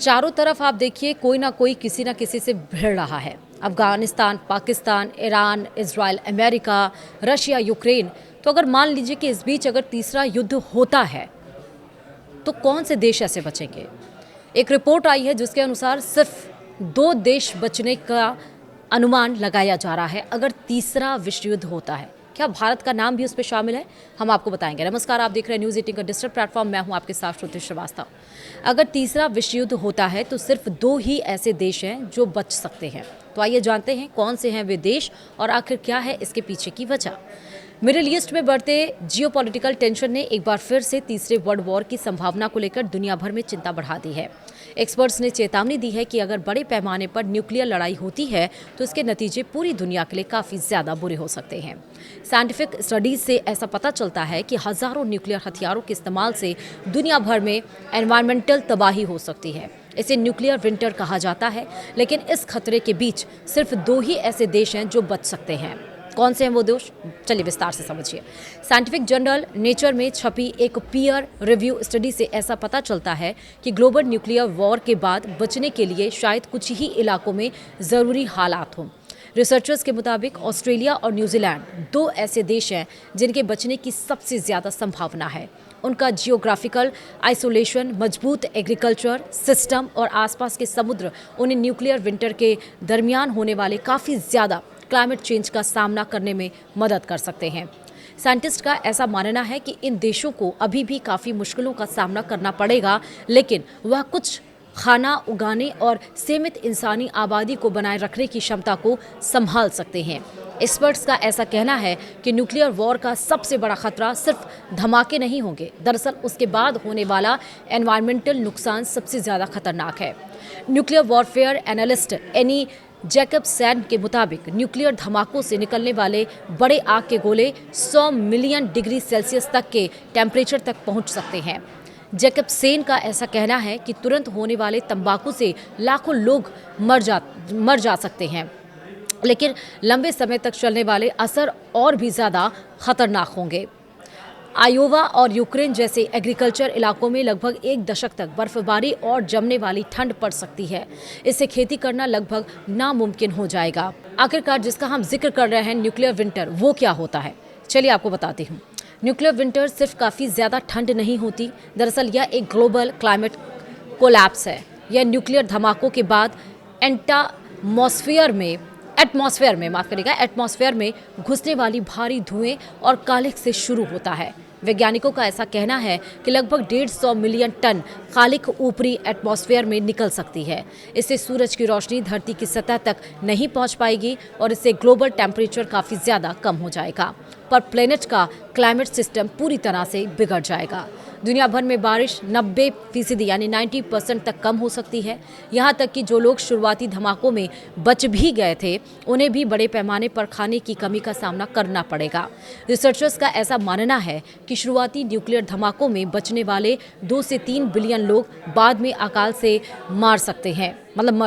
चारों तरफ आप देखिए कोई ना कोई किसी ना किसी से भिड़ रहा है। Afghanistan, Pakistan, Iran, Israel, America, Russia, Ukraine. तो अगर मान लीजिए कि इस बीच अगर तीसरा युद्ध होता है तो कौन से देश ऐसे बचेंगे? एक रिपोर्ट आई है जिसके अनुसार सिर्फ 2 देश बचने का अनुमान लगाया जा रहा है अगर तीसरा विश्व युद्ध होता है। क्या भारत का नाम भी उस पर शामिल है? हम आपको बताएंगे। नमस्कार, आप देख रहे हैं न्यूज़ 18 का डिजिटल प्लेटफॉर्म। मैं हूं आपके साथ श्रुति श्रीवास्तव। अगर तीसरा विश्व युद्ध होता है तो सिर्फ 2 ही ऐसे देश हैं जो बच सकते हैं। तो आइए जानते हैं कौन से हैं वे देश और आखिर क्या है इसके पीछे की वजह। मिडिल ईस्ट में बढ़ते जियोपॉलिटिकल टेंशन ने एक बार फिर से तीसरे वर्ल्ड वॉर की संभावना को लेकर दुनिया भर में चिंता बढ़ा दी है। एक्सपर्ट्स ने चेतावनी दी है कि अगर बड़े पैमाने पर न्यूक्लियर लड़ाई होती है तो इसके नतीजे पूरी दुनिया के लिए काफ़ी ज़्यादा बुरे हो सकते हैं। साइंटिफिक स्टडीज से ऐसा पता चलता है कि हज़ारों न्यूक्लियर हथियारों के इस्तेमाल से दुनिया भर में एनवायरमेंटल तबाही हो सकती है। इसे न्यूक्लियर विंटर कहा जाता है, लेकिन इस खतरे के बीच सिर्फ 2 ही ऐसे देश हैं जो बच सकते हैं। कौन से हैं वो देश? चलिए विस्तार से समझिए। साइंटिफिक जर्नल नेचर में छपी एक पीयर रिव्यू स्टडी से ऐसा पता चलता है कि ग्लोबल न्यूक्लियर वॉर के बाद बचने के लिए शायद कुछ ही इलाकों में ज़रूरी हालात हों। रिसर्चर्स के मुताबिक ऑस्ट्रेलिया और न्यूजीलैंड 2 ऐसे देश हैं जिनके बचने की सबसे ज़्यादा संभावना है। उनका जियोग्राफिकल आइसोलेशन, मजबूत एग्रीकल्चर सिस्टम और आसपास के समुद्र उन्हें न्यूक्लियर विंटर के दरमियान होने वाले काफ़ी ज़्यादा क्लाइमेट चेंज का सामना करने में मदद कर सकते हैं। साइंटिस्ट का ऐसा मानना है कि इन देशों को अभी भी काफ़ी मुश्किलों का सामना करना पड़ेगा, लेकिन वह कुछ खाना उगाने और सीमित इंसानी आबादी को बनाए रखने की क्षमता को संभाल सकते हैं। एक्सपर्ट्स का ऐसा कहना है कि न्यूक्लियर वॉर का सबसे बड़ा खतरा सिर्फ धमाके नहीं होंगे, दरअसल उसके बाद होने वाला एनवायरमेंटल नुकसान सबसे ज़्यादा खतरनाक है। Nuclear warfare analyst any Jacobson के मुताबिक न्यूक्लियर धमाकों से निकलने वाले बड़े आग के गोले 100 मिलियन डिग्री सेल्सियस तक के टेम्परेचर तक पहुंच सकते हैं। जैकबसन का ऐसा कहना है कि तुरंत होने वाले तंबाकू से लाखों लोग मर जा सकते हैं, लेकिन लंबे समय तक चलने वाले असर और भी ज़्यादा खतरनाक होंगे। आयोवा और यूक्रेन जैसे एग्रीकल्चर इलाकों में लगभग 1 दशक तक बर्फबारी और जमने वाली ठंड पड़ सकती है। इससे खेती करना लगभग नामुमकिन हो जाएगा। आखिरकार जिसका हम जिक्र कर रहे हैं न्यूक्लियर विंटर, वो क्या होता है? चलिए आपको बताती हूँ। न्यूक्लियर विंटर सिर्फ काफ़ी ज़्यादा ठंड नहीं होती, दरअसल यह एक ग्लोबल क्लाइमेट कोलैप्स है। यह न्यूक्लियर धमाकों के बाद एटमॉस्फेयर में घुसने वाली भारी धुएं और कालिख से शुरू होता है। वैज्ञानिकों का ऐसा कहना है कि लगभग 150 मिलियन टन कालिख ऊपरी एटमॉस्फेयर में निकल सकती है। इससे सूरज की रोशनी धरती की सतह तक नहीं पहुंच पाएगी और इससे ग्लोबल टेम्परेचर काफ़ी ज़्यादा कम हो जाएगा, पर प्लेनेट का क्लाइमेट सिस्टम पूरी तरह से बिगड़ जाएगा। दुनिया भर में बारिश 90% यानी 90% तक कम हो सकती है। यहाँ तक कि जो लोग शुरुआती धमाकों में बच भी गए थे, उन्हें भी बड़े पैमाने पर खाने की कमी का सामना करना पड़ेगा। रिसर्चर्स का ऐसा मानना है कि शुरुआती न्यूक्लियर धमाकों में बचने वाले 2 से 3 बिलियन लोग बाद में अकाल से मर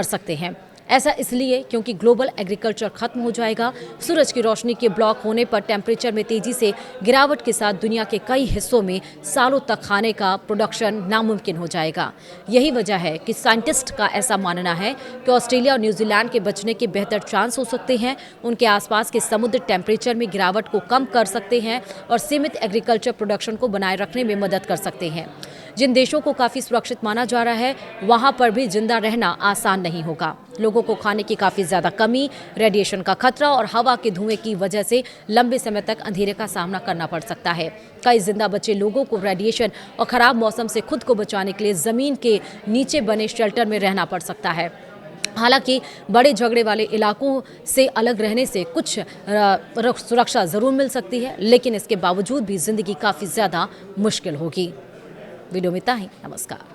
सकते हैं। ऐसा इसलिए क्योंकि ग्लोबल एग्रीकल्चर खत्म हो जाएगा। सूरज की रोशनी के ब्लॉक होने पर टेम्परेचर में तेजी से गिरावट के साथ दुनिया के कई हिस्सों में सालों तक खाने का प्रोडक्शन नामुमकिन हो जाएगा। यही वजह है कि साइंटिस्ट का ऐसा मानना है कि ऑस्ट्रेलिया और न्यूजीलैंड के बचने के बेहतर चांस हो सकते हैं। उनके आसपास के समुद्र टेम्परेचर में गिरावट को कम कर सकते हैं और सीमित एग्रीकल्चर प्रोडक्शन को बनाए रखने में मदद कर सकते हैं। जिन देशों को काफ़ी सुरक्षित माना जा रहा है, वहाँ पर भी जिंदा रहना आसान नहीं होगा। लोगों को खाने की काफ़ी ज़्यादा कमी, रेडिएशन का खतरा और हवा के धुएं की वजह से लंबे समय तक अंधेरे का सामना करना पड़ सकता है। कई जिंदा बचे लोगों को रेडिएशन और ख़राब मौसम से खुद को बचाने के लिए ज़मीन के नीचे बने शेल्टर में रहना पड़ सकता है। हालांकि बड़े झगड़े वाले इलाकों से अलग रहने से कुछ सुरक्षा ज़रूर मिल सकती है, लेकिन इसके बावजूद भी ज़िंदगी काफ़ी ज़्यादा मुश्किल होगी। वीडियो में इतना ही। नमस्कार।